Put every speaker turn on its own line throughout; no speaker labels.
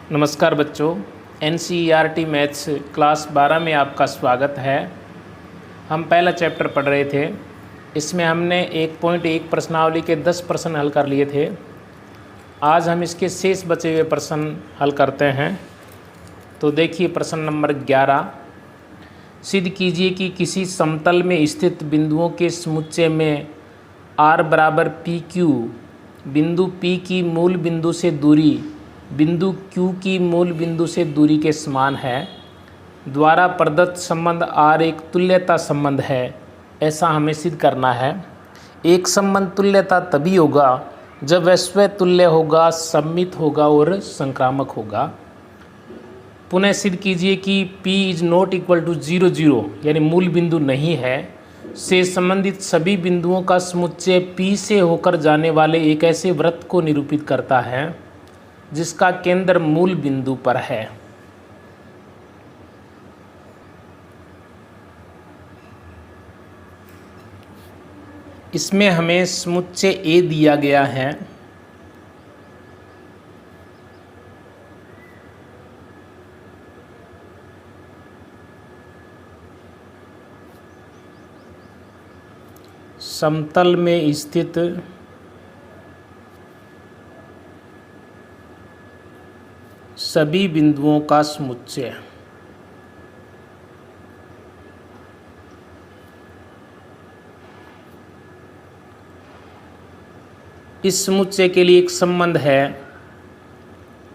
नमस्कार बच्चों, NCERT maths class 12 में आपका स्वागत है। हम पहला चैप्टर पढ़ रहे थे। इसमें हमने 1.1 प्रश्नावली के 10 प्रश्न हल कर लिए थे। आज हम इसके शेष बचे हुए प्रश्न हल करते हैं। तो देखिए प्रश्न नंबर 11। सिद्ध कीजिए कि किसी समतल में स्थित बिंदुओं के समुच्चय में r बराबर PQ बिंदु P की मूल बिंदु से दूरी बिंदु Q की मूल बिंदु से दूरी के समान है। द्वारा प्रदत्त संबंध R एक तुल्यता संबंध है, ऐसा हमें सिद्ध करना है। एक संबंध तुल्यता तभी होगा जब वह स्वतुल्य होगा, सममित होगा और संक्रामक होगा। पुनः सिद्ध कीजिए कि P is not equal to 0 0 यानी मूल बिंदु नहीं है से संबंधित सभी बिंदुओं का समुच्चय P से होकर जाने वाले एक ऐसे वृत्त को निरूपित करता है जिसका केंद्र मूल बिंदु पर है। इसमें हमें समुच्चय A दिया गया है। समतल में स्थित सभी बिंदुओं का समुच्चय। इस समुच्चय के लिए एक संबंध है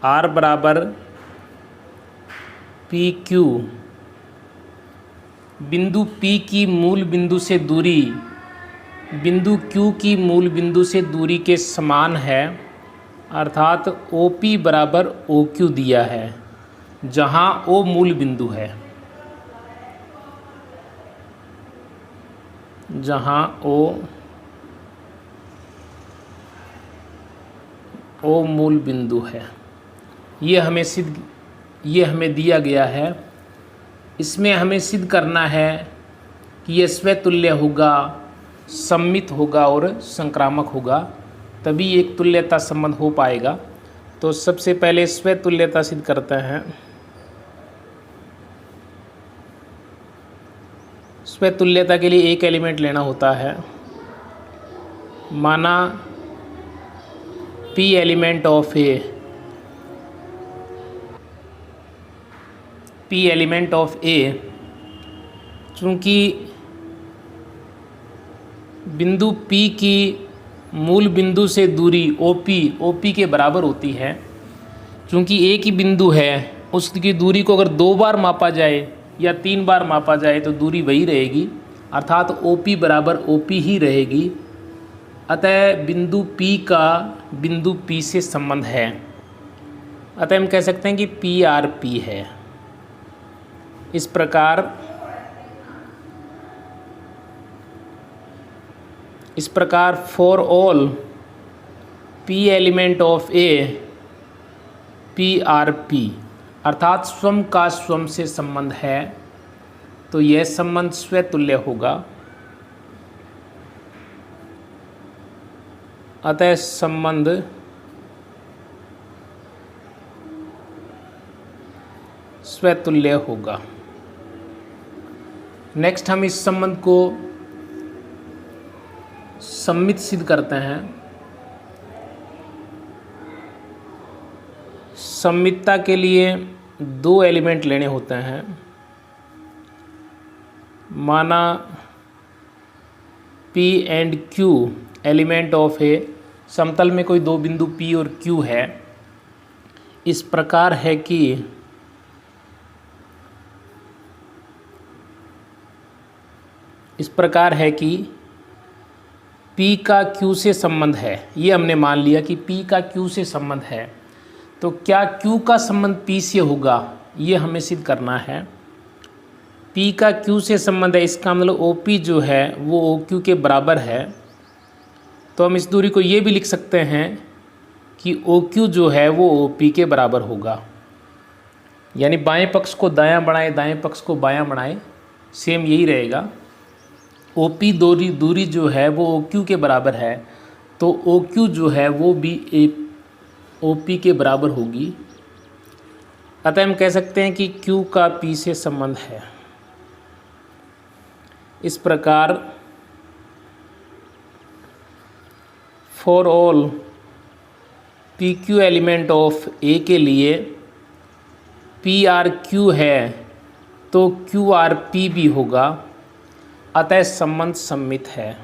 R बराबर PQ बिंदु P की मूल बिंदु से दूरी बिंदु Q की मूल बिंदु से दूरी के समान है, अर्थात OP बराबर OQ दिया है जहाँ O मूल बिंदु है। जहाँ O मूल बिंदु है। ये हमें दिया गया है। इसमें हमें सिद्ध करना है कि यह स्वतुल्य होगा, सममित होगा और संक्रामक होगा, तभी एक तुल्यता संबंध हो पाएगा। तो सबसे पहले स्वतुल्यता सिद्ध करते हैं। स्वतुल्यता के लिए एक एलिमेंट लेना होता है। माना P element of A, P element of A चूँकि बिंदु P की मूल बिंदु से दूरी OP के बराबर होती है। चूँकि एक ही बिंदु है, उसकी दूरी को अगर 2 बार मापा जाए या 3 बार मापा जाए तो दूरी वही रहेगी, अर्थात OP बराबर OP ही रहेगी। अतः बिंदु P का बिंदु P से संबंध है। अतः हम कह सकते हैं कि PRP है। इस प्रकार for all P element of A PRP अर्थात स्वयं का स्वयं से संबंध है, तो यह संबंध स्वतुल्य होगा। अतः संबंध स्वतुल्य होगा। नेक्स्ट हम इस संबंध को सममित सिद्ध करते हैं। सममितता के लिए 2 एलिमेंट लेने होते हैं। माना P and Q element of A, समतल में कोई 2 बिंदु P और Q है। इस प्रकार है कि P का Q से संबंध है। ये हमने मान लिया कि P का Q से संबंध है, तो क्या Q का संबंध P से होगा, ये हमें सिद्ध करना है। P का Q से संबंध है, इसका मतलब OP जो है वो OQ के बराबर है। तो हम इस दूरी को ये भी लिख सकते हैं कि OQ जो है वो OP के बराबर होगा। यानी बाएं पक्ष को दायां बढ़ाएं, दाएं पक्ष को बायां बढ़ाएं, सेम यही रहेगा। OP दूरी जो है वो OQ के बराबर है, तो OQ जो है वो भी OP के बराबर होगी। अतः हम कह सकते हैं कि Q का P से संबंध है। इस प्रकार for all PQ element of A के लिए PRQ है तो QRP भी होगा, अतः संबंध सम्मित है।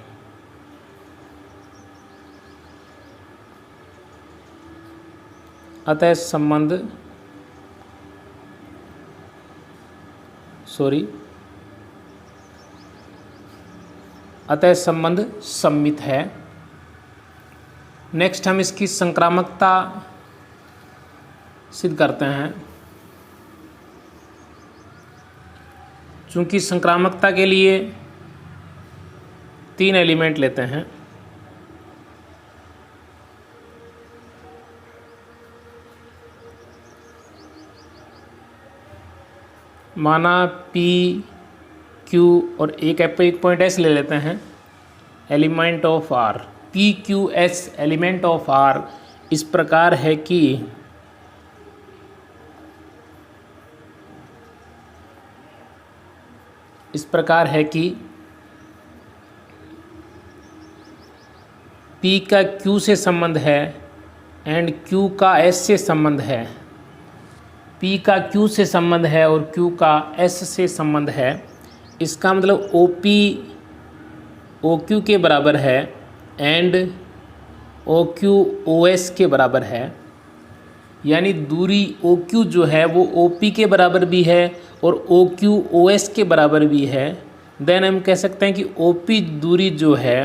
अतः संबंध सम्मित है। नेक्स्ट हम इसकी संक्रामकता सिद्ध करते हैं। चूंकि संक्रामकता के लिए 3 एलिमेंट लेते हैं, माना P, Q और एक पॉइंट S ले लेते हैं, element of R, PQS element of R इस प्रकार है कि P का Q से संबंध है एंड Q का S से संबंध है। P का Q से संबंध है और Q का S से संबंध है। इसका मतलब OP OQ के बराबर है एंड OQ OS के बराबर है, यानी दूरी OQ जो है वो OP के बराबर भी है और OQ OS के बराबर भी है। देन हम कह सकते हैं कि OP दूरी जो है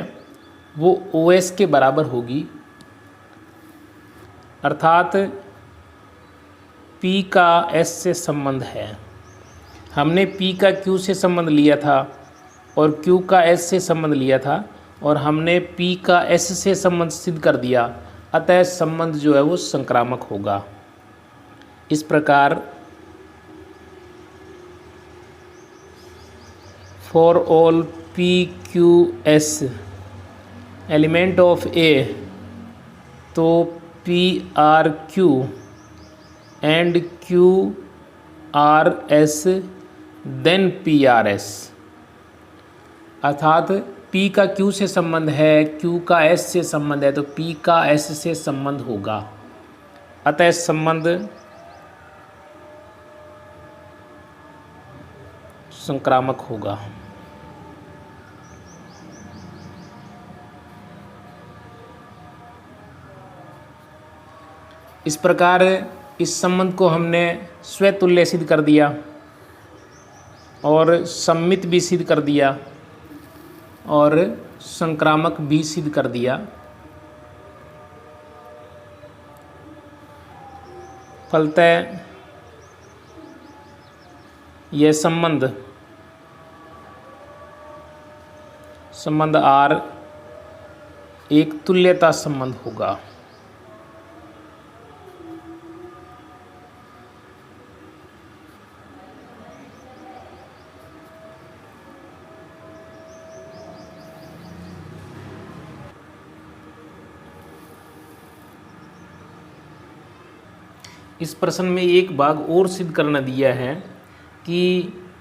वो OS के बराबर होगी, अर्थात P का S से संबंध है। हमने P का Q से संबंध लिया था और Q का S से संबंध लिया था और हमने P का S से संबंध सिद्ध कर दिया, अतः संबंध जो है वो संक्रामक होगा। इस प्रकार for all PQS element of A तो PRQ and QRS then PRS, अर्थात P का Q से संबंध है, Q का S से संबंध है तो P का S से संबंध होगा, अतः संबंध संक्रामक होगा। इस प्रकार इस संबंध को हमने स्वतुल्य सिद्ध कर दिया और सम्मित भी सिद्ध कर दिया और संक्रामक भी सिद्ध कर दिया। फलतः यह संबंध R एक तुल्यता संबंध होगा। इस प्रश्न में एक भाग और सिद्ध करना दिया है कि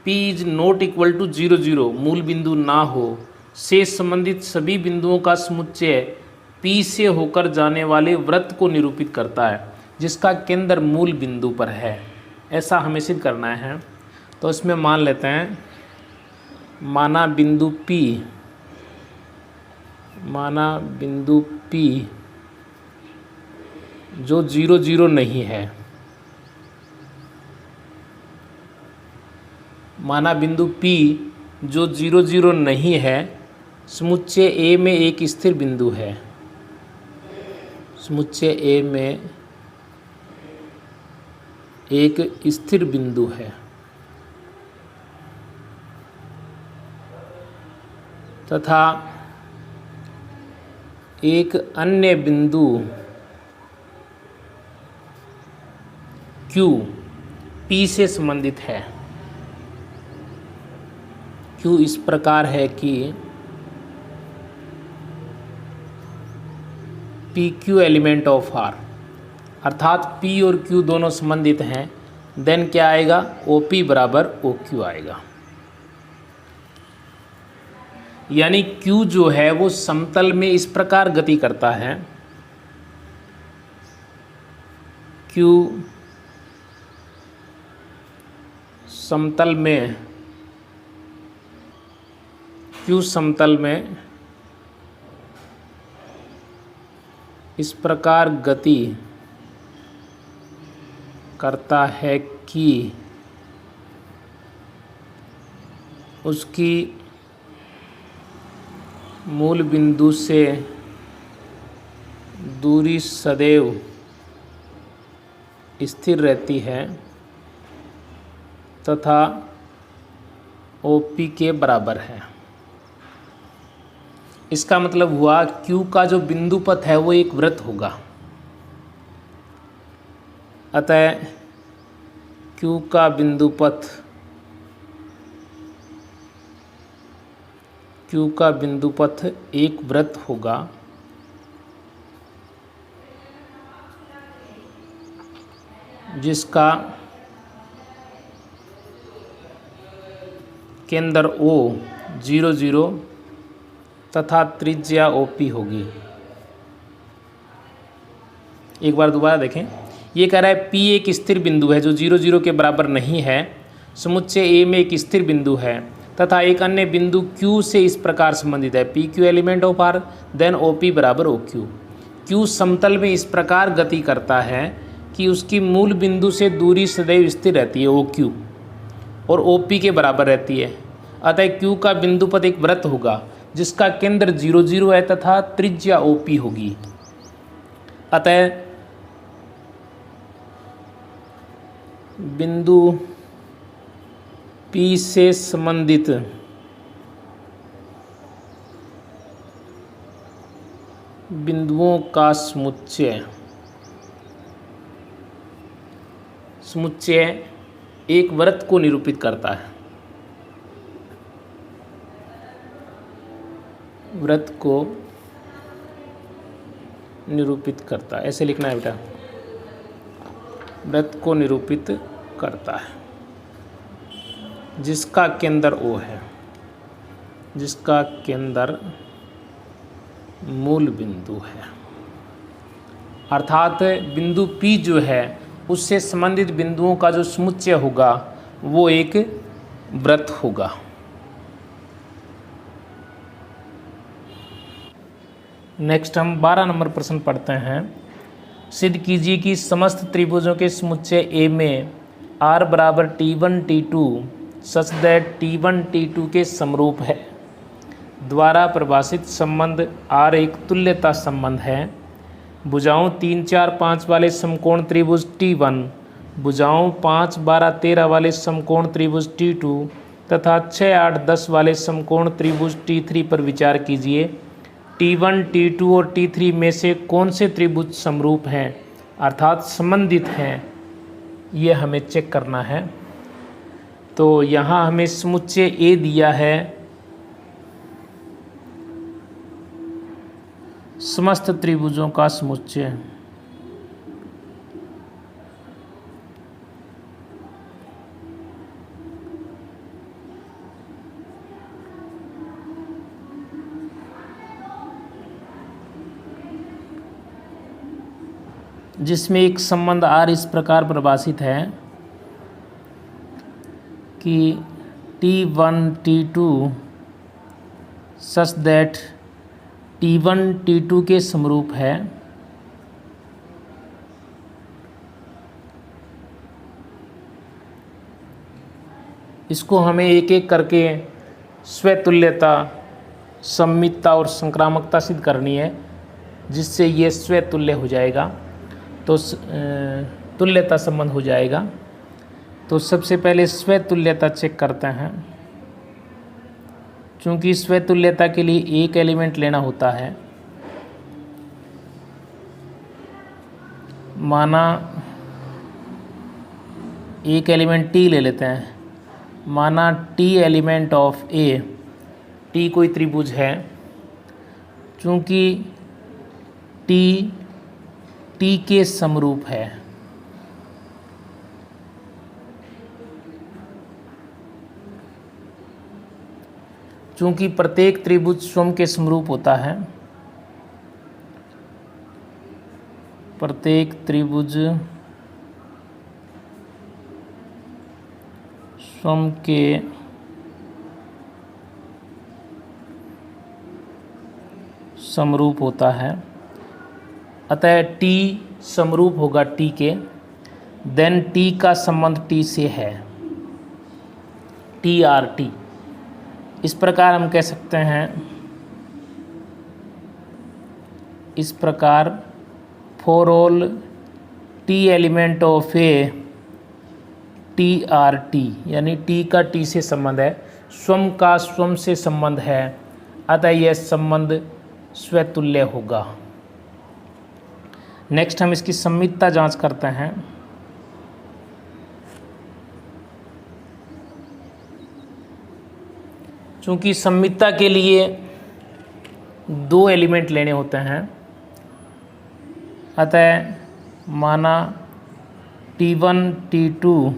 P is not equal to 0 0 मूल बिंदु ना हो से संबंधित सभी बिंदुओं का समुच्चय P से होकर जाने वाले वृत्त को निरूपित करता है जिसका केंद्र मूल बिंदु पर है। ऐसा हमें सिद्ध करना है। तो इसमें मान लेते हैं, माना बिंदु P जो 0 0 नहीं है, माना बिंदु P जो 0 0 नहीं है, समुच्चय A में एक स्थिर बिंदु है, समुच्चय A में एक स्थिर बिंदु है तथा एक अन्य बिंदु Q P से संबंधित है। Q इस प्रकार है कि PQ एलिमेंट ऑफ R, अर्थात P और Q दोनों संबंधित हैं देन क्या आएगा, OP बराबर OQ आएगा। यानी Q जो है वो समतल में इस प्रकार गति करता है, Q समतल में इस प्रकार गति करता है कि उसकी मूल बिंदु से दूरी सदैव स्थिर रहती है तथा OP के बराबर है। इसका मतलब हुआ Q का जो बिंदु पथ है वो एक वृत्त होगा, अतः Q का बिंदु पथ एक वृत्त होगा जिसका केंद्र O 0 0 तथा त्रिज्या OP होगी। एक बार दोबारा देखें, ये कह रहा है P एक स्थिर बिंदु है जो 0 0 के बराबर नहीं है, समुच्चय A में एक स्थिर बिंदु है तथा एक अन्य बिंदु Q से इस प्रकार संबंधित है, PQ element of R, then OP बराबर OQ। Q समतल में इस प्रकार गति करता है कि उसकी मूल बिंदु से दूरी सदैव स्थिर रहती है OQ और OP के बराबर रहती है, अतः Q का बिंदु पथ एक वृत्त होगा जिसका केंद्र 0 0 है तथा त्रिज्या OP होगी। अतः बिंदु P से संबंधित बिंदुओं का समुच्चय एक वृत्त को निरूपित करता है, ऐसे लिखना है बेटा, वृत्त को निरूपित करता है जिसका केंद्र O है, जिसका केंद्र मूल बिंदु है। अर्थात बिंदु P जो है उससे संबंधित बिंदुओं का जो समुच्चय होगा वो एक वृत्त होगा। नेक्स्ट हम 12 नंबर प्रश्न पढ़ते हैं। सिद्ध कीजिए कि समस्त त्रिभुजों के समुच्चय A में R बराबर T1 T2 such that T1 T2 के समरूप है। द्वारा परिभाषित संबंध R एक तुल्यता संबंध है। भुजाओं 3 4 5 वाले समकोण त्रिभुज T1, भुजाओं 5 12 13 वाले समकोण त्रिभुज T2 तथा 6 8 10 वाले समकोण त्रिभुज T3 पर विचार कीजिए। T1 T2 और T3 में से कौन से त्रिभुज समरूप हैं अर्थात संबंधित हैं, ये हमें चेक करना है। तो यहाँ हमें समुच्चय A दिया है, समस्त त्रिभुजों का समुच्चय, जिसमें एक संबंध R इस प्रकार परिभाषित है कि T1 T2 such that T1 T2 के समरूप है। इसको हमें एक एक करके स्वतुल्यता, सममितता और संक्रामकता सिद्ध करनी है, जिससे ये स्वतुल्य हो जाएगा, तो तुल्यता संबंध हो जाएगा। तो सबसे पहले स्वतुल्यता चेक करते हैं। चूँकि स्वतुल्यता के लिए एक एलिमेंट लेना होता है, माना एक एलिमेंट T ले लेते हैं, माना T element of A, T कोई त्रिभुज है। चूँकि T, T के समरूप है, चूंकि प्रत्येक त्रिभुज स्वयं के समरूप होता है, प्रत्येक त्रिभुज स्वयं के समरूप होता है, अतः T समरूप होगा T के, देन T का संबंध T से है, TRT। इस प्रकार हम कह सकते हैं, इस प्रकार for all T element of A TRT, यानी T का T से संबंध है, स्वयं का स्वयं से संबंध है, अतः यह संबंध स्वतुल्य होगा। नेक्स्ट हम इसकी सममितता जांच करते हैं। चूंकि सममितता के लिए 2 एलिमेंट लेने होते हैं, अतः माना T1 T2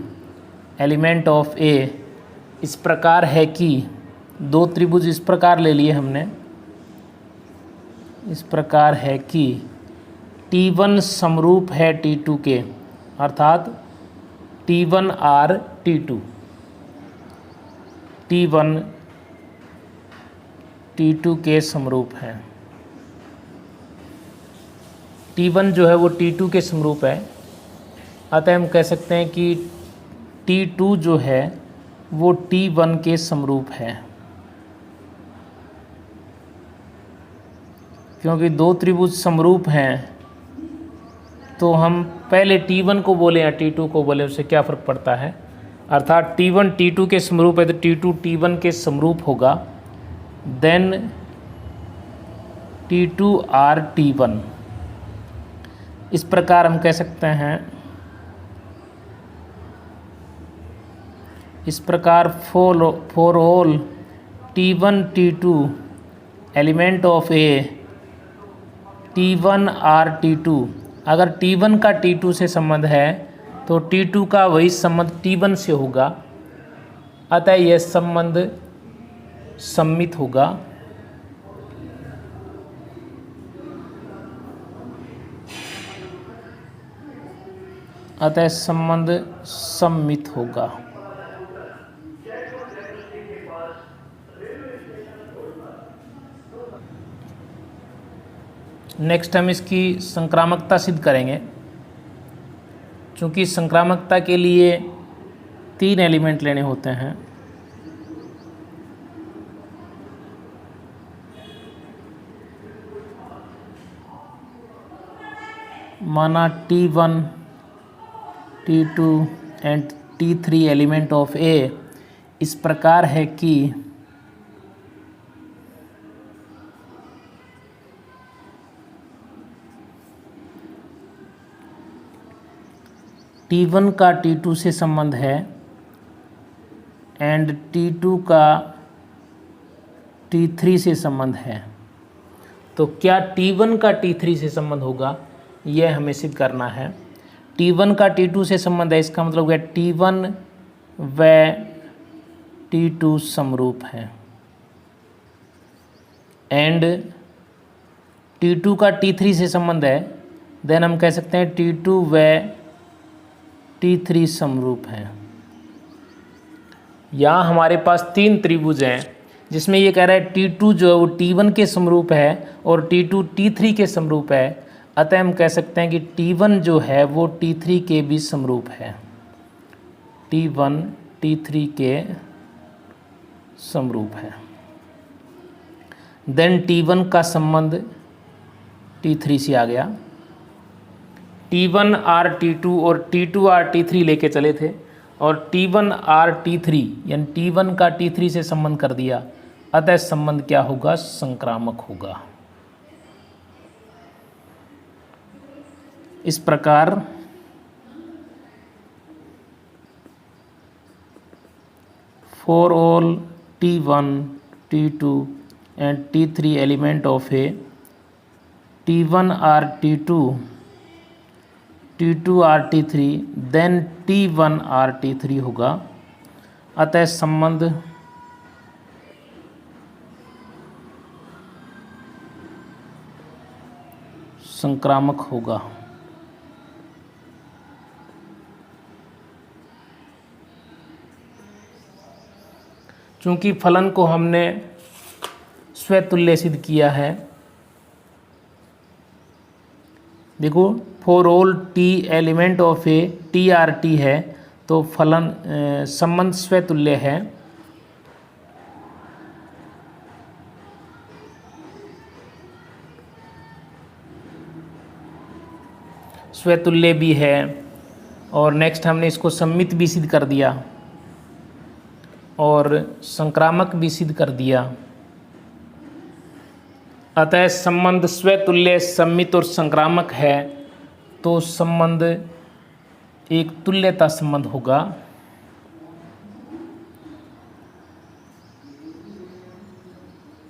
एलिमेंट ऑफ ए इस प्रकार है कि 2 त्रिभुज इस प्रकार ले लिए हमने, इस प्रकार है कि T1 समरूप है T2 के, अर्थात T1 R T2, T1 T2 के समरूप है। T1 जो है वो T2 के समरूप है, अतः हम कह सकते हैं कि T2 जो है वो T1 के समरूप है। क्योंकि 2 त्रिभुज समरूप हैं, तो हम पहले T1 को बोले या T2 को बोले, उससे क्या फ़र्क पड़ता है। अर्थात T1 T2 के समरूप है तो T2 T1 के समरूप होगा, देन T2 R T1। इस प्रकार हम कह सकते हैं, इस प्रकार for all T1 T2 element of A T1 R T2, अगर T1 का T2 से संबंध है तो T2 का वही संबंध T1 से होगा, अतः यह संबंध सममित होगा। अतः संबंध सममित होगा। नेक्स्ट हम इसकी संक्रामकता सिद्ध करेंगे। चूँकि संक्रामकता के लिए 3 एलिमेंट लेने होते हैं, माना T1 T2 and T3 element of ए इस प्रकार है कि T1 का T2 से संबंध है एंड T2 का T3 से संबंध है, तो क्या T1 का T3 से संबंध होगा, यह हमें सिद्ध करना है। T1 का T2 से संबंध है, इसका मतलब है T1 व T2 समरूप है, एंड T2 का T3 से संबंध है, देन हम कह सकते हैं T2 व T3 समरूप है। यहाँ हमारे पास 3 त्रिभुज हैं, जिसमें ये कह रहा है T2 जो है वो T1 के समरूप है और T2 T3 के समरूप है, अतः हम कह सकते हैं कि T1 जो है वो T3 के भी समरूप है, T1 T3 के समरूप है। देन T1 का संबंध T3 से आ गया। T1 R T2 और T2 R T3 लेके चले थे और T1 R T3 यानी T1 का T3 से संबंध कर दिया, अतः संबंध क्या होगा, संक्रामक होगा। इस प्रकार for all T1 T2 and T3 element of A T1 R T2 T2 R T3 then T1 R T3 होगा, अतः संबंध संक्रामक होगा। चूंकि फलन को हमने स्वतुल्य सिद्ध किया है, देखो for all T element of A T R T है, तो फलन संबंध स्वतुल्य है। स्वतुल्य भी है और नेक्स्ट हमने इसको सम्मित भी सिद्ध कर दिया और संक्रामक भी सिद्ध कर दिया। अतः संबंध स्वतुल्य, सम्मित और संक्रामक है, तो संबंध एक तुल्यता संबंध होगा।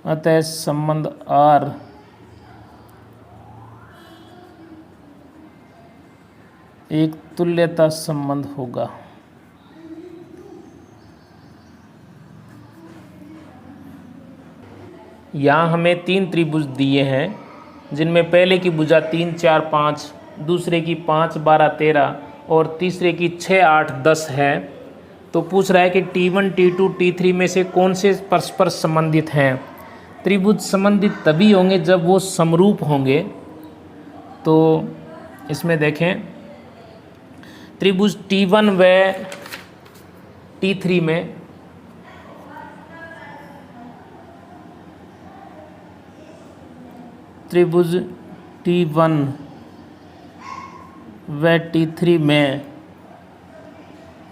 अतः संबंध आर एक तुल्यता संबंध होगा। यहाँ हमें 3 त्रिभुज दिए हैं, जिनमें पहले की भुजा 3, 4, 5, दूसरे की 5, 12, 13 और तीसरे की 6, 8, 10 है। तो पूछ रहा है कि T1, T2, T3 में से कौन से परस्पर संबंधित हैं। त्रिभुज संबंधित तभी होंगे जब वो समरूप होंगे। तो इसमें देखें, त्रिभुज T1 व T3 में त्रिभुज T1 व T3 में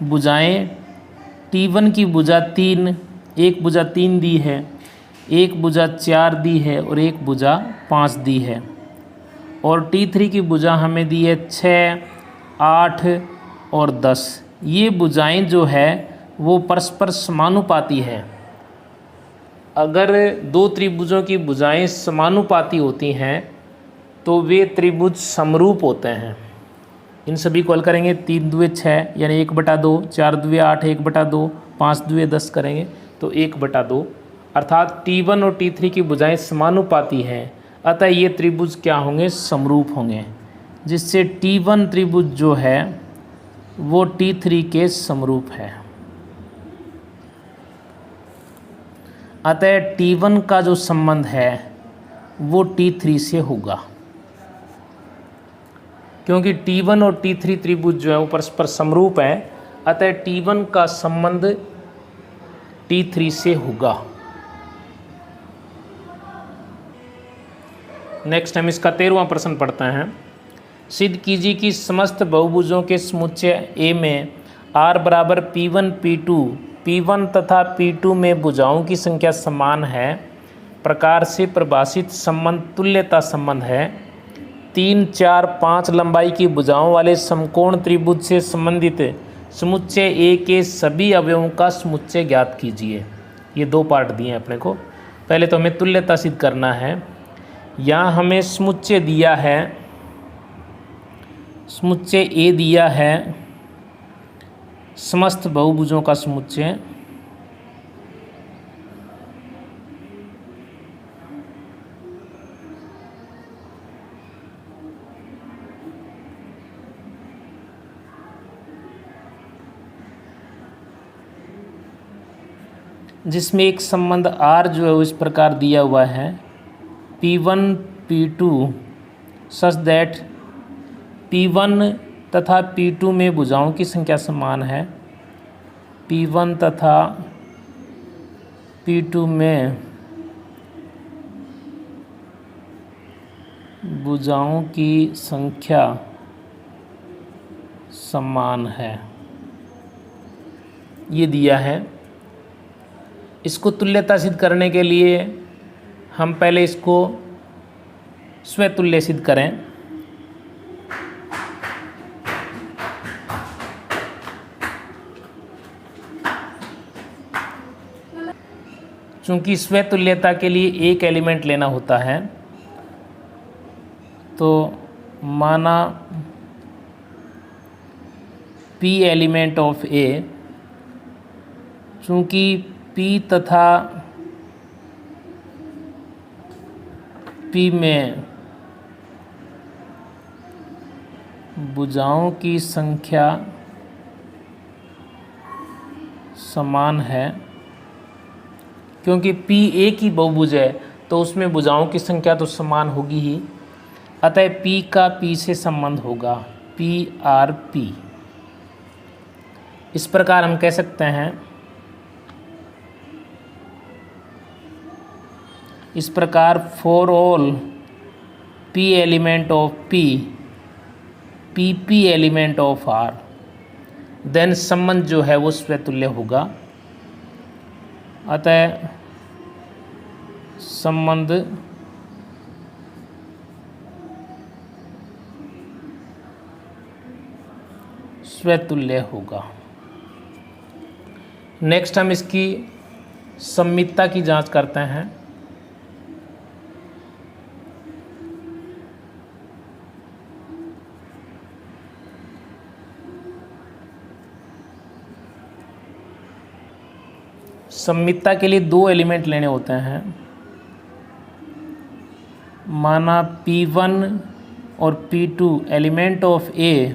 भुजाएं, T1 की भुजा 3, एक भुजा 3 दी है, एक भुजा 4 दी है और एक भुजा 5 दी है। और T3 की भुजा हमें दी है 6, 8 और 10। ये भुजाएं जो है वो परस्पर समानुपाती है। अगर 2 त्रिभुजों की भुजाएं समानुपाती होती हैं तो वे त्रिभुज समरूप होते हैं। इन सभी को हल करेंगे, 3 दूए 6 यानी 1/2, 4 दूए 8 1/2, 5 दूए 10 करेंगे तो 1/2, अर्थात T1 और T3 की भुजाएं समानुपाती हैं। अतः ये त्रिभुज क्या होंगे, समरूप होंगे, जिससे T1 त्रिभुज जो है वो T3 के समरूप है। अतः T1 का जो संबंध है वो T3 से होगा, क्योंकि T1 और T3 त्रिभुज जो है वो परस्पर समरूप है। अतः T1 का संबंध T3 से होगा। नेक्स्ट हम इसका 13वां प्रश्न पढ़ते हैं। सिद्ध कीजिए कि समस्त बहुभुजों के समुच्चय A में R बराबर P1 P2, P1 तथा P2 में भुजाओं की संख्या समान है प्रकार से परिभाषित संबंध तुल्यता संबंध है। 3, 4, 5 लंबाई की भुजाओं वाले समकोण त्रिभुज से संबंधित समुच्चय A के सभी अवयवों का समुच्चय ज्ञात कीजिए। ये 2 पार्ट दिए हैं अपने को। पहले तो हमें तुल्यता सिद्ध करना है। यहाँ हमें समुच्चय दिया है, समुच्चय A दिया है समस्त बहुभुजों का समुच्चय, जिसमें एक संबंध R जो है इस प्रकार दिया हुआ है, P1 P2 such that P1 तथा P2 में भुजाओं की संख्या समान है। P1 तथा P2 में भुजाओं की संख्या समान है, ये दिया है। इसको तुल्यता सिद्ध करने के लिए हम पहले इसको स्वतुल्य सिद्ध करें। चूंकि स्वतुल्यता के लिए एक एलिमेंट लेना होता है, तो माना P एलिमेंट ऑफ A, चूंकि P तथा P में भुजाओं की संख्या समान है, क्योंकि P एक ही बहुभुज है तो उसमें भुजाओं की संख्या तो समान होगी ही, अतः P का P से संबंध होगा, PRP। इस प्रकार हम कह सकते हैं, इस प्रकार for all P element of P, PP element of R, then संबंध जो है वो स्वतुल्य होगा। अतः संबंध स्वतुल्य होगा। नेक्स्ट हम इसकी सममितता की जांच करते हैं। सममितता के लिए दो एलिमेंट लेने होते हैं। माना P1 और P2 एलिमेंट ऑफ A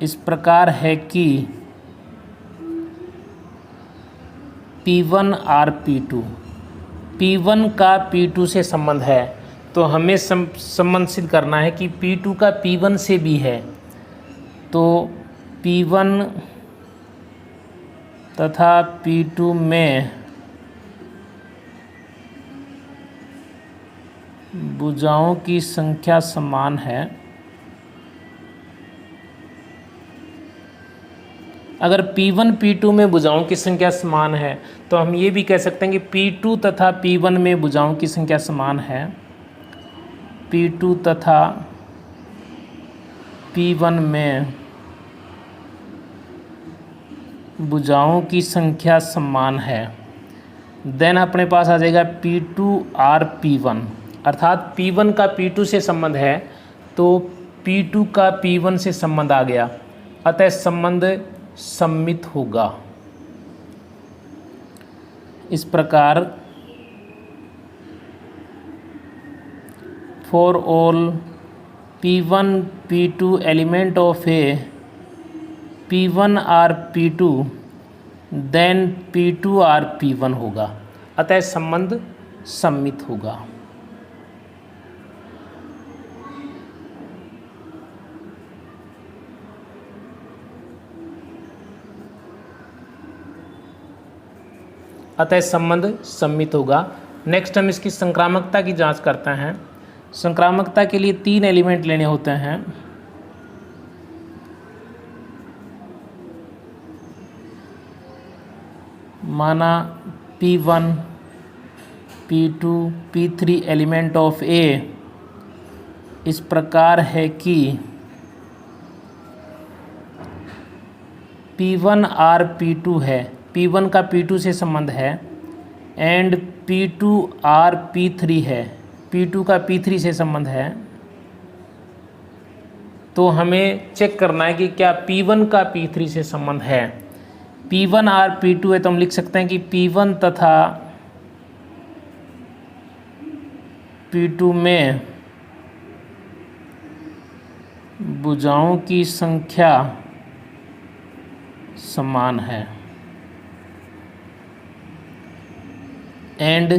इस प्रकार है कि P1 R P2, P1 का P2 से संबंध है, तो हमें संबंध सिद्ध करना है कि P2 का P1 से भी है। तो P1 तथा P2 में भुजाओं की संख्या समान है। अगर P1 P2 में भुजाओं की संख्या समान है तो हम ये भी कह सकते हैं कि P2 तथा P1 में भुजाओं की संख्या समान है। P2 तथा P1 में भुजाओं की संख्या समान है। देन अपने पास आ जाएगा P2R P1, अर्थात P1 का P2 से संबंध है तो P2 का P1 से संबंध आ गया, अतः संबंध सममित होगा। इस प्रकार for all P1 P2 element of A, P1 R P2, then P2 R P1 होगा, अतः संबंध सममित होगा। अतः संबंध सममित होगा। नेक्स्ट हम इसकी संक्रामकता की जांच करते हैं। संक्रामकता के लिए तीन एलिमेंट लेने होते हैं। माना P1 P2 P3 element of A इस प्रकार है कि P1 R P2 है, P1 का P2 से संबंध है, एंड P2 R P3 है, P2 का P3 से संबंध है। तो हमें चेक करना है कि क्या P1 का P3 से संबंध है। P1 R P2 है तो हम लिख सकते हैं कि P1 तथा P2 में भुजाओं की संख्या समान है, एंड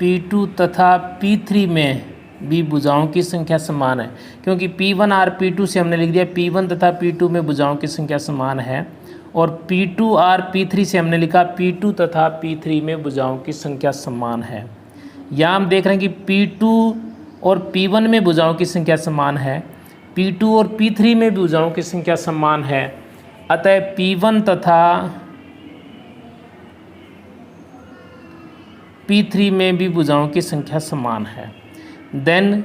P2 तथा P3 में भी भुजाओं की संख्या समान है, क्योंकि P1 R P2 से हमने लिख दिया P1 तथा P2 में भुजाओं की संख्या समान है, और P2 R P3 से हमने लिखा P2 तथा P3 में भुजाओं की संख्या समान है। यहाँ हम देख रहे हैं कि P2 और P1 में भुजाओं की संख्या समान है, P2 और P3 में भुजाओं की संख्या समान है, अतः P1 तथा P3 में भी भुजाओं की संख्या समान है। देन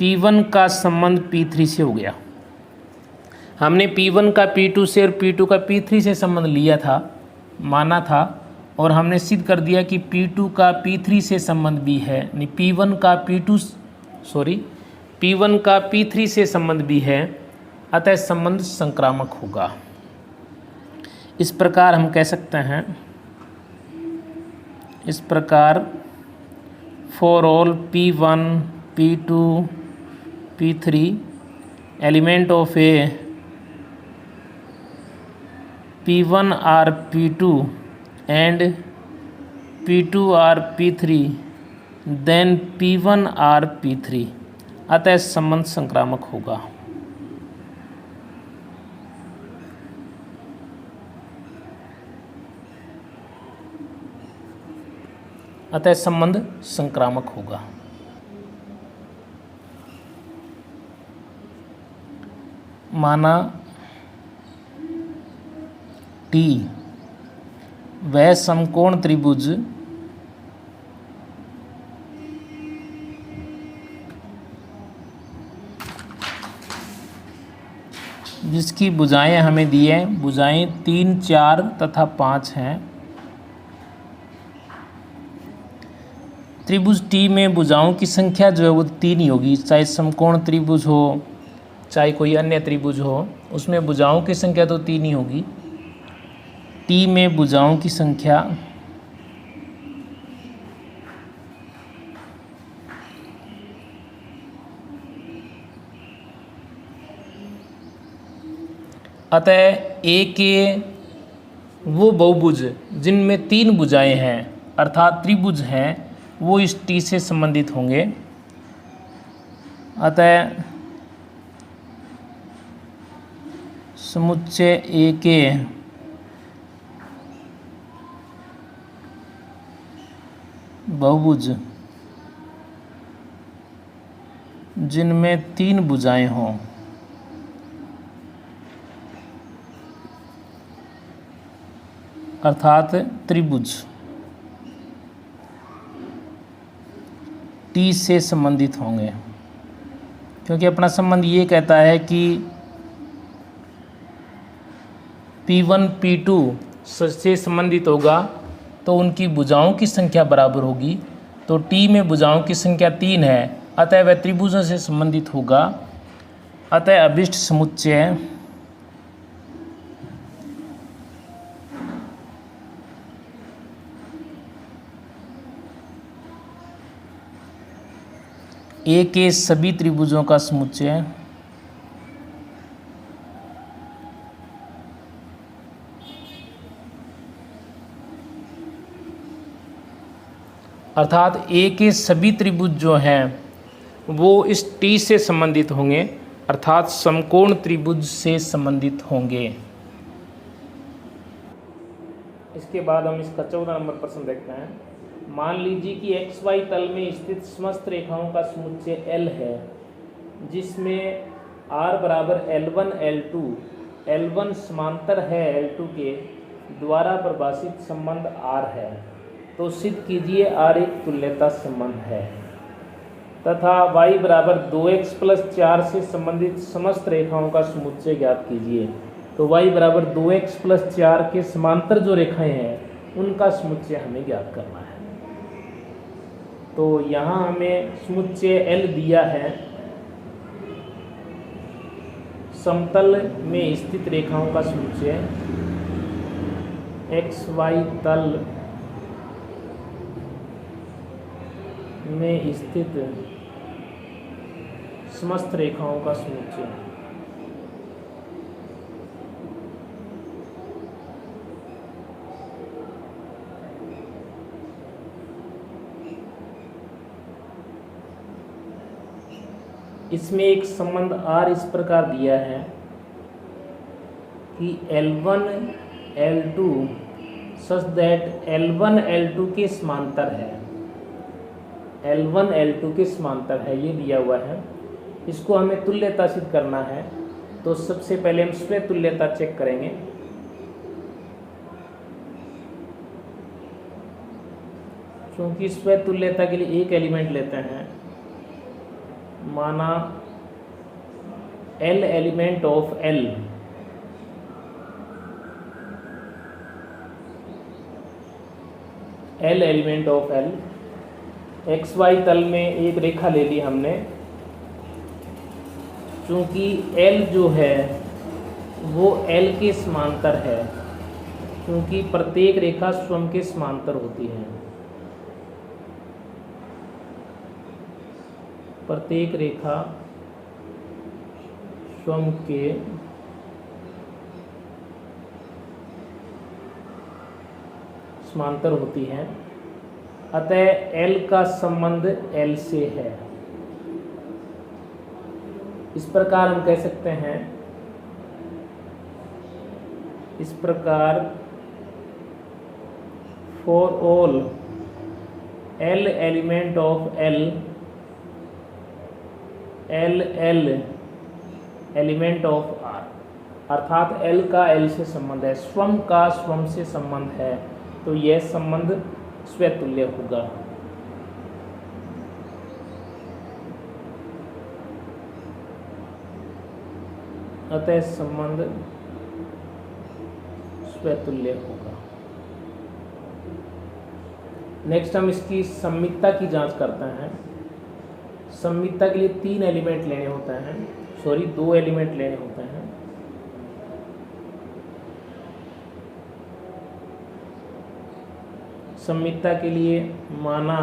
P1 का संबंध P3 से हो गया। हमने P1 का P2 से और P2 का P3 से संबंध लिया था, माना था, और हमने सिद्ध कर दिया कि P2 का P3 से संबंध भी है, नहीं P1 का P3 से संबंध भी है, अतः संबंध संक्रामक होगा। इस प्रकार हम कह सकते हैं, इस प्रकार for all P1, P2, P3 element of a P1 or P2 and P2 or P3 then P1 or P3, अतः संबंध संक्रामक होगा। अतः संबंध संक्रामक होगा। माना T वह समकोण त्रिभुज जिसकी भुजाएं हमें दी हैं, भुजाएं 3, 4 तथा 5 हैं। त्रिभुज टी में भुजाओं की संख्या जो है वो 3 ही होगी, चाहे समकोण त्रिभुज हो चाहे कोई अन्य त्रिभुज हो, उसमें भुजाओं की संख्या तो 3 ही होगी। टी में भुजाओं की संख्या अतः ए के वो बहुभुज जिनमें 3 भुजाएं हैं अर्थात त्रिभुज हैं वो इस टी से संबंधित होंगे। अतः समुच्चय ए के बहुभुज जिनमें 3 भुजाएं हों अर्थात त्रिभुज टी से संबंधित होंगे, क्योंकि अपना संबंध ये कहता है कि P1 P2 से संबंधित होगा तो उनकी भुजाओं की संख्या बराबर होगी। तो टी में भुजाओं की संख्या 3 है, अतः वह त्रिभुजों से संबंधित होगा। अतः अभिष्ट समुच्चय ए के सभी त्रिभुजों का समुच्चय अर्थात ए के सभी त्रिभुज जो हैं वो इस टी से संबंधित होंगे अर्थात समकोण त्रिभुज से संबंधित होंगे। इसके बाद हम इसका 14 नंबर प्रश्न देखते हैं। मान लीजिए कि XY तल में स्थित समस्त रेखाओं का समुच्चय L है, जिसमें R बराबर L1 L2, L1 समांतर है L2 के द्वारा परिभाषित संबंध R है, तो सिद्ध कीजिए R एक तुल्यता संबंध है। तथा y बराबर 2x + 4 से संबंधित समस्त रेखाओं का समुच्चय ज्ञात कीजिए। तो y बराबर 2x + 4 के समांतर जो रेखाएं हैं उनका समुच्चय हमें ज्ञात करना है। तो यहाँ हमें समुच्चय L दिया है, समतल में स्थित रेखाओं का समुच्चय XY तल में स्थित समस्त रेखाओं का समुच्चय। इसमें एक संबंध R इस प्रकार दिया है कि L1 L2 such that L1 L2 के समांतर है, L1 L2 के समांतर है, ये दिया हुआ है। इसको हमें तुल्यता सिद्ध करना है, तो सबसे पहले हम स्वयं तुल्यता चेक करेंगे। क्योंकि स्वयं तुल्यता के लिए एक एलिमेंट लेते हैं, माना L element of L, L element of L, XY तल में एक रेखा ले ली हमने। चूंकि L जो है वो L के समांतर है, क्योंकि प्रत्येक रेखा स्वयं के समांतर होती है। प्रत्येक रेखा स्वयं के समांतर होती है, अतः L का संबंध L से है। इस प्रकार हम कह सकते हैं, इस प्रकार for all L element of L, L element of R, अर्थात L का L से संबंध है, स्वयं का स्वयं से संबंध है, तो यह संबंध स्वतुल्य होगा। अतः संबंध स्वतुल्य होगा। नेक्स्ट हम इसकी सममितता की जांच करते हैं। सममितता के लिए 3 एलिमेंट लेने होते हैं, 2 एलिमेंट लेने होते हैं। सममितता के लिए माना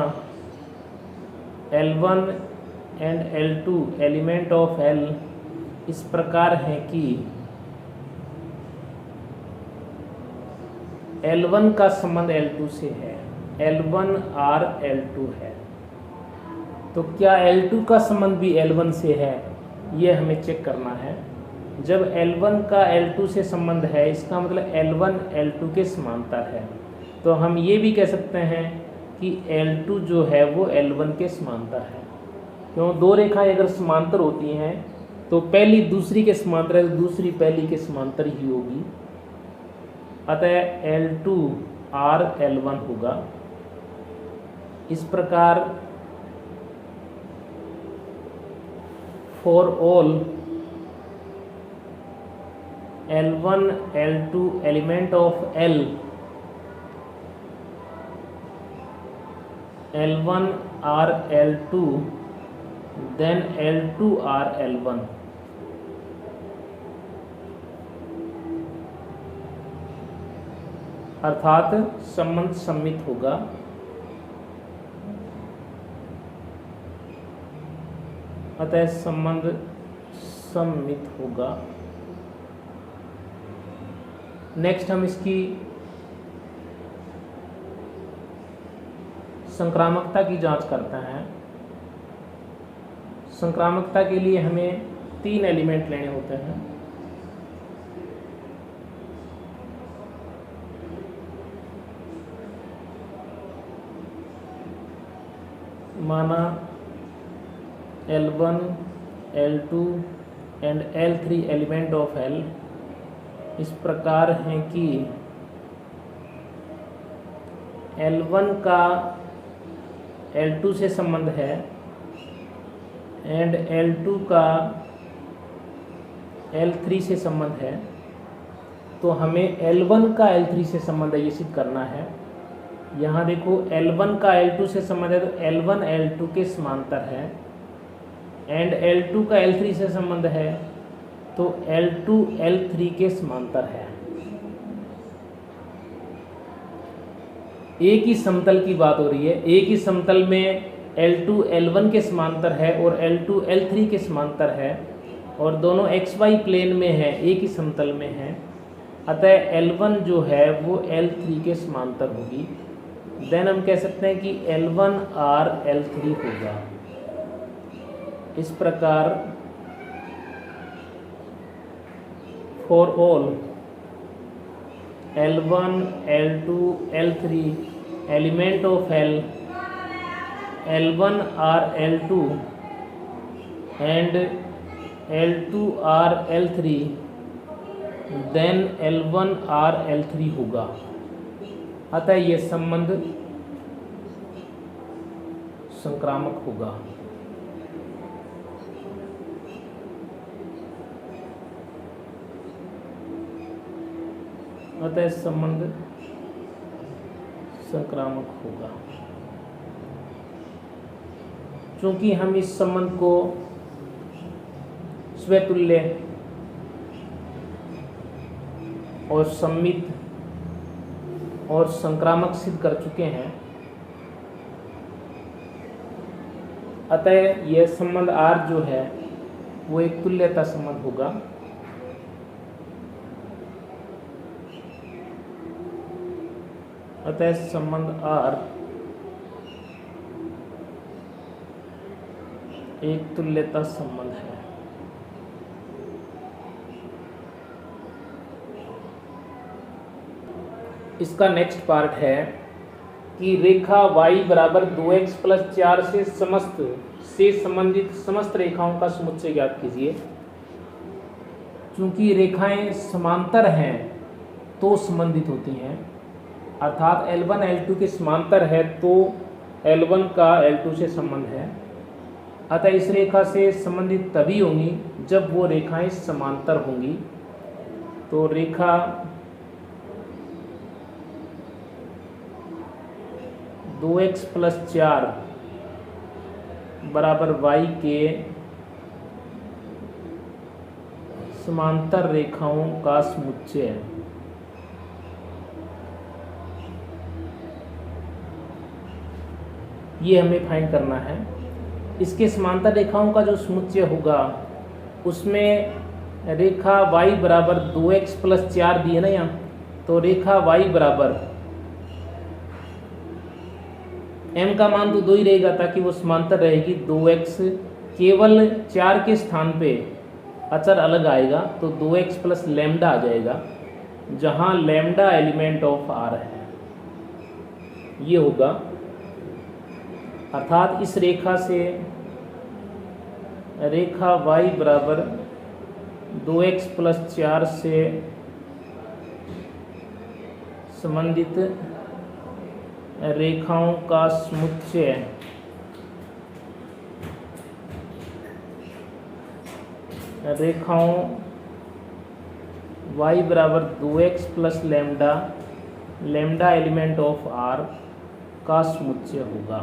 L1 and L2 element of L इस प्रकार है कि L1 का संबंध L2 से है, L1 R L2 है। तो क्या L2 का संबंध भी L1 से है, यह हमें चेक करना है। जब L1 का L2 से संबंध है, इसका मतलब L1 L2 के समांतर है। तो हम ये भी कह सकते हैं कि L2 जो है वो L1 के समांतर है। क्यों? 2 रेखाएं अगर समांतर होती हैं तो पहली दूसरी के समांतर है, तो दूसरी पहली के समांतर ही होगी। अतः L2 R L1 होगा। इस प्रकार for all L1 L2 element of L, L1 R L2 then L2 R L1, अर्थात संबंध सम्मित होगा। अतः संबंध सम्मित होगा। नेक्स्ट हम इसकी संक्रामकता की जांच करते हैं। संक्रामकता के लिए हमें 3 एलिमेंट लेने होते हैं। माना L1 L2 and L3 element of L इस प्रकार हैं कि L1 का L2 से संबंध है एंड L2 का L3 से संबंध है। तो हमें L1 का L3 से संबंध है ये सिद्ध करना है। यहाँ देखो L1 का L2 से संबंध है, तो L1 L2 के समांतर है एंड L2 का L3 से संबंध है, तो L2 L3 के समांतर है। एक ही समतल की बात हो रही है। एक ही समतल में L2 L1 के समांतर है और L2 L3 के समांतर है और दोनों XY प्लेन में है, एक ही समतल में है। अतः L1 जो है वो L3 के समांतर होगी। देन हम कह सकते हैं कि L1 R L3 होगा। इस प्रकार for all L1 L2 L3 element of L, L1 R L2 and L2 R L3 then L1 R L3 होगा। अतः ये संबंध संक्रामक होगा। अतः संबंध संक्रामक होगा। चूंकि हम इस संबंध को स्वतुल्य और सम्मित और संक्रामक सिद्ध कर चुके हैं, अतः यह संबंध R जो है वो एक तुल्यता संबंध होगा। अतः संबंध R एक तुल्यता संबंध है। इसका नेक्स्ट पार्ट है कि रेखा y बराबर 2x प्लस 4 से संबंधित समस्त रेखाओं का समुच्चय ज्ञात कीजिए। चूंकि रेखाएं समांतर हैं तो संबंधित होती हैं, अर्थात L1 L2 के समांतर है तो L1 का L2 से संबंध है। अतः इस रेखा से संबंधित तभी होंगी जब वो रेखाएं समांतर होंगी। तो रेखा दो एक्स प्लस 4 बराबर y के समांतर रेखाओं का समुच्चय है। ये हमें फाइंड करना है। इसके समांतर रेखाओं का जो समुच्चय होगा उसमें रेखा y बराबर 2x प्लस 4 दी है ना यहाँ, तो रेखा y बराबर m का मान तो 2 ही रहेगा ताकि वो समांतर रहेगी। 2x केवल 4 के स्थान पे अचर अलग आएगा तो 2x प्लस लैम्डा आ जाएगा, जहाँ लैम्डा एलिमेंट ऑफ R है। ये होगा, अर्थात इस रेखा से रेखा y बराबर 2x प्लस 4 से संबंधित रेखाओं का समुच्चय रेखाओं y बराबर 2x plus lambda lambda element of R का समुच्चय होगा।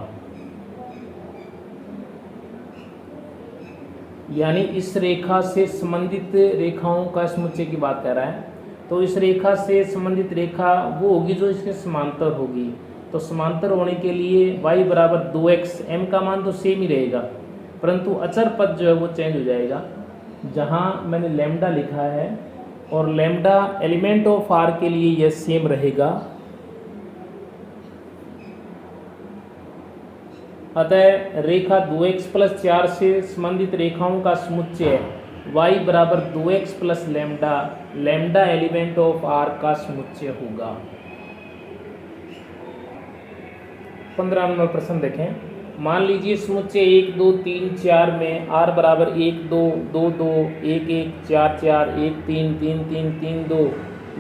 यानी इस रेखा से संबंधित रेखाओं का समुच्चय की बात कर रहा है। तो इस रेखा से संबंधित रेखा वो होगी जो इसके समांतर होगी। तो समांतर होने के लिए y बराबर 2x, m का मान तो सेम ही रहेगा परंतु अचर पद जो है वो चेंज हो जाएगा, जहाँ मैंने लैम्डा लिखा है और लैम्डा एलिमेंट ऑफ R के लिए यह सेम रहेगा। अतः रेखा 2x प्लस 4 से संबंधित रेखाओं का समुच्चय y बराबर 2x plus lambda lambda element of R का समुच्चय होगा। 15 नंबर प्रश्न देखें। मान लीजिए समुच्चय 1 2 3 4 में R बराबर 1 2 2 2 1 1 4 4 1 3 3 3 3 2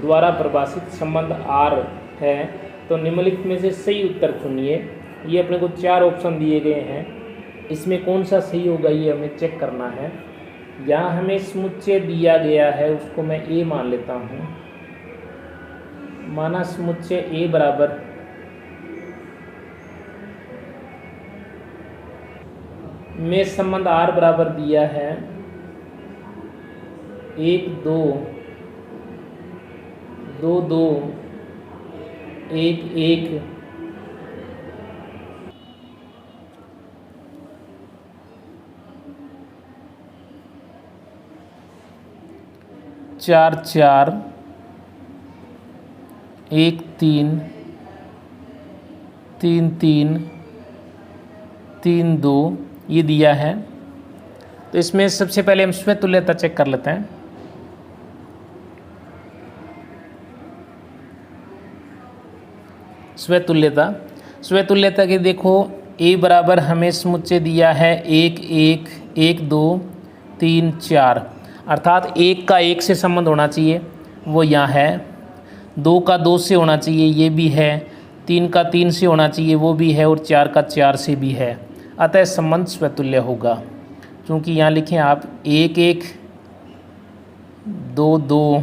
द्वारा परिभाषित संबंध R है, तो निम्नलिखित में से सही उत्तर चुनिए। ये अपने को 4 ऑप्शन दिए गए हैं, इसमें कौन सा सही होगा ये हमें चेक करना है। यहाँ हमें समुच्चय दिया गया है, उसको मैं A मान लेता हूँ। माना समुच्चय A बराबर में संबंध R बराबर दिया है 1 2 2 2 1 1 4 4 1 3 3 3 3 2 ये दिया है। तो इसमें सबसे पहले हम स्वयं तुल्यता चेक कर लेते हैं। स्वयं तुल्यता के देखो A बराबर हमें समुच्चय दिया है 1 1 1 2 3 4, अर्थात 1 का 1 से संबंध होना चाहिए, वो यहाँ है। 2 का 2 से होना चाहिए, ये भी है। 3 का 3 से होना चाहिए, वो भी है। और 4 का 4 से भी है। अतः संबंध स्वतुल्य होगा। क्योंकि यहाँ लिखें आप 1 1 2 2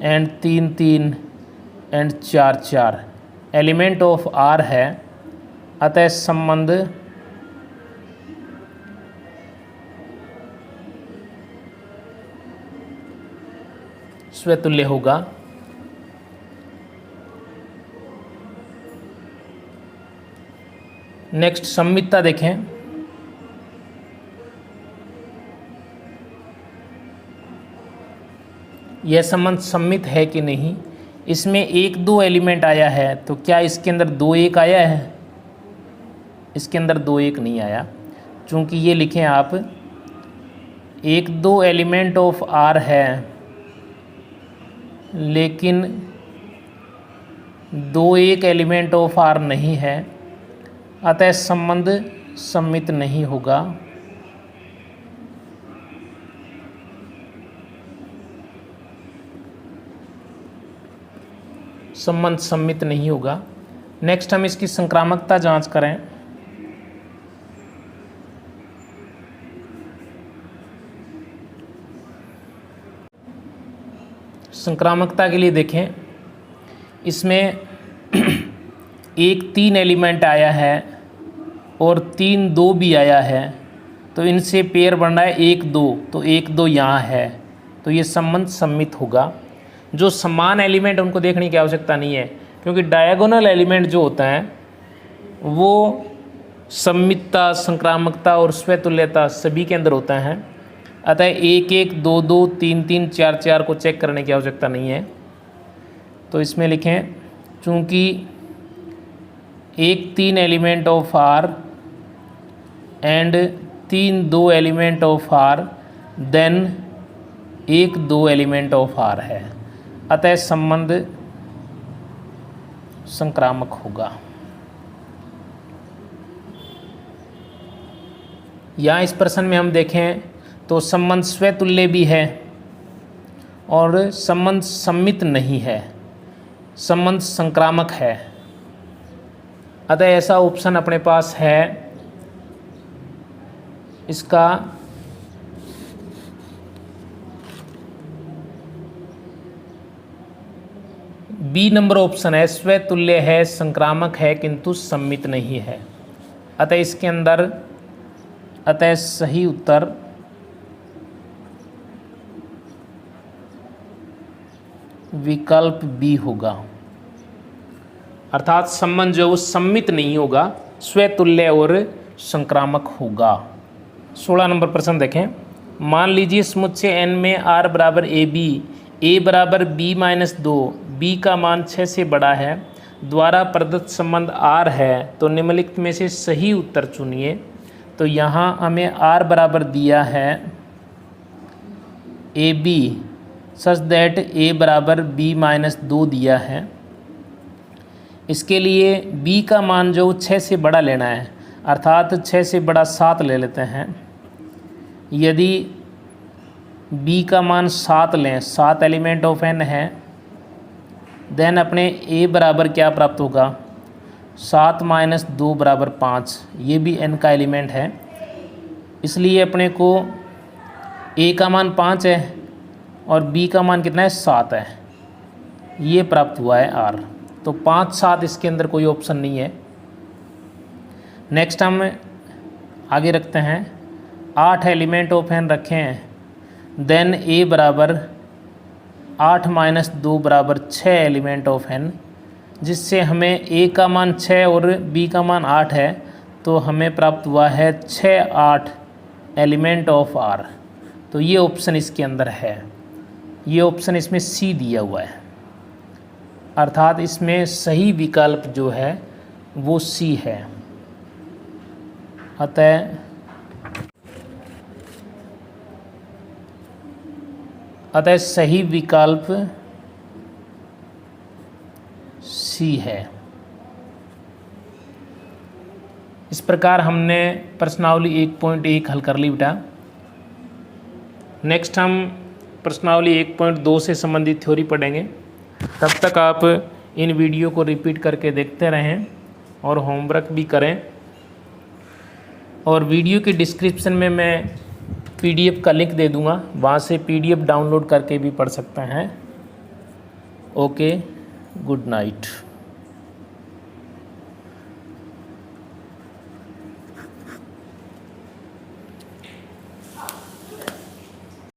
and 3 3 and 4 4 element of R है, अतः संबंध स्वतुल्य होगा। नेक्स्ट सममितता देखें। यह संबंध सम्मित है कि नहीं। इसमें 1 2 एलिमेंट आया है, तो क्या इसके अंदर 2 1 आया है? इसके अंदर 2 1 नहीं आया, चूँकि ये लिखें आप 1 2 एलिमेंट ऑफ आर है, लेकिन 2 1 एलिमेंट ऑफ आर नहीं है, अतः संबंध सम्मित नहीं होगा। संबंध सम्मित नहीं होगा। नेक्स्ट हम इसकी संक्रामकता जांच करें। संक्रामकता के लिए देखें, इसमें 1 3 एलिमेंट आया है और 3 2 भी आया है, तो इनसे पेयर बन रहा है 1 2, तो 1 2 यहाँ है, तो ये संबंध सम्मित होगा। जो समान एलिमेंट उनको देखने की आवश्यकता नहीं है, क्योंकि डायगोनल एलिमेंट जो होता है वो सम्मितता, संक्रामकता और स्वतुल्यता सभी के अंदर होता है। अतः 1 1 2 2 3 3 4 4 को चेक करने की आवश्यकता नहीं है। तो इसमें लिखें, चूँकि 1 3 element of R and 3 2 element of R, then 1 2 element of R है, अतः संबंध संक्रामक होगा। यहाँ इस प्रश्न में हम देखें तो संबंध स्वतुल्य भी है और संबंध सम्मित नहीं है, संबंध संक्रामक है। अतः ऐसा ऑप्शन अपने पास है, इसका बी नंबर ऑप्शन है, स्वतुल्य है, संक्रामक है, किंतु सम्मित नहीं है। अतः इसके अंदर सही उत्तर विकल्प बी होगा, अर्थात संबंध जो सम्मित नहीं होगा, स्वतुल्य और संक्रामक होगा। 16 नंबर प्रश्न देखें। मान लीजिए समुच्चय n में r बराबर a बराबर b-2, b का मान 6 से बड़ा है, द्वारा प्रदत्त संबंध r है, तो निम्नलिखित में से सही उत्तर चुनिए। तो यहाँ हमें r बराबर दिया है ab सच दैट a बराबर b-2 दिया है। इसके लिए b का मान जो 6 से बड़ा लेना है, अर्थात 6 से बड़ा 7 ले लेते हैं। यदि b का मान 7 लें, 7 एलिमेंट ऑफ n है, देन अपने a बराबर क्या प्राप्त होगा, 7 - 2 बराबर 5, ये भी n का एलिमेंट है। इसलिए अपने को a का मान 5 है और b का मान कितना है, 7 है, ये प्राप्त हुआ है r। तो 5 7 इसके अंदर कोई ऑप्शन नहीं है। नेक्स्ट हम आगे रखते हैं, 8 एलिमेंट ऑफ n रखे हैं, देन a बराबर 8 - 2 बराबर 6 एलिमेंट ऑफ n, जिससे हमें a का मान 6 और b का मान 8 है, तो हमें प्राप्त हुआ है 6 8 एलिमेंट ऑफ r। तो ये ऑप्शन इसके अंदर है, ये ऑप्शन इसमें C दिया हुआ है, अर्थात इसमें सही विकल्प जो है वो C है। अतः सही विकल्प C है। इस प्रकार हमने प्रश्नावली 1.1 हल कर ली बेटा। नेक्स्ट हम प्रश्नावली 1.2 से संबंधित थ्योरी पढ़ेंगे। तब तक आप इन वीडियो को रिपीट करके देखते रहें और होमवर्क भी करें। और वीडियो की डिस्क्रिप्शन में मैं PDF का लिंक दे दूंगा, वहाँ से PDF डाउनलोड करके भी पढ़ सकते हैं। Okay, good night.